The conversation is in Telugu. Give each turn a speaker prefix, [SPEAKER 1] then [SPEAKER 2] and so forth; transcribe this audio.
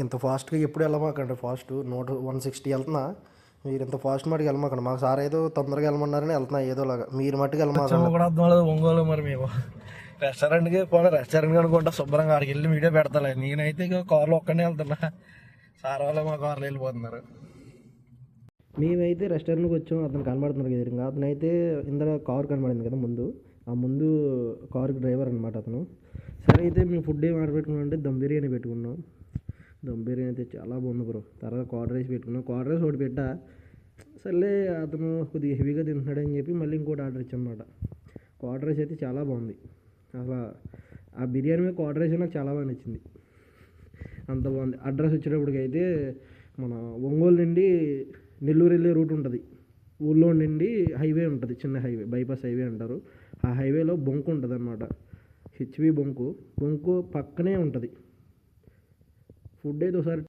[SPEAKER 1] ఇంత ఫాస్ట్గా ఎప్పుడు వెళ్ళమాకండి. ఫాస్ట్ 160 వెళ్తున్నా, మీరు ఇంత ఫాస్ట్ మటుకు వెళ్ళమాకండి. మాకు సార్ ఏదో తొందరగా వెళ్ళమన్నారని వెళ్తున్నా ఏదోలాగా, మీరు మట్టుకు వెళ్ళమాకండి.
[SPEAKER 2] కూడా అర్థం లేదు ఒంగోలు. మరి మేము రెస్టారెంట్కి పోనీ, రెస్టారెంట్ అనుకుంటా శుభ్రంగా ఆడికి వెళ్ళి వీడియో పెడతలే. నేనైతే ఇక కార్లో ఒక్కనే వెళ్తున్నా, సార్ వాళ్ళు మా కార్లో వెళ్ళిపోతున్నారు.
[SPEAKER 1] మేమైతే రెస్టారెంట్కి వచ్చాం, అతను కనబడుతున్నారు ఎదురుగా. అతను అయితే ఇందులో కారు కనబడింది కదా ముందు, ఆ ముందు కారుకి డ్రైవర్ అనమాట అతను. సరే అయితే మేము ఫుడ్ ఏం ఆర్డర్ పెట్టుకున్నాం అంటే దమ్ బిర్యానీ పెట్టుకున్నాం. దమ్ బిర్యానీ అయితే చాలా బాగుంది బ్రో. తర్వాత కర్డ్ రైస్ పెట్టుకున్నాం. కర్డ్ రైస్ ఒకటి పెట్టా, సర్లే అతను కొద్దిగా హెవీగా తింటున్నాడని చెప్పి మళ్ళీ ఇంకోటి ఆర్డర్ ఇచ్చామన్నమాట. కర్డ్ రైస్ అయితే చాలా బాగుంది. అసలు ఆ బిర్యానీ మీద కర్డ్ రైస్ నాకు చాలా బాగా నచ్చింది, అంత బాగుంది. అడ్రస్ వచ్చేటప్పటికి అయితే మన ఒంగోలు నుండి నెల్లూరు వెళ్ళే రూట్ ఉంటుంది. ఊళ్ళో నుండి హైవే ఉంటుంది, చిన్న హైవే, బైపాస్ హైవే అంటారు. ఆ హైవేలో బొంకు ఉంటుంది అనమాట, హెచ్వి బొంకు. బొంకు పక్కనే ఉంటుంది. ఫుడ్ అయితే ఒకసారి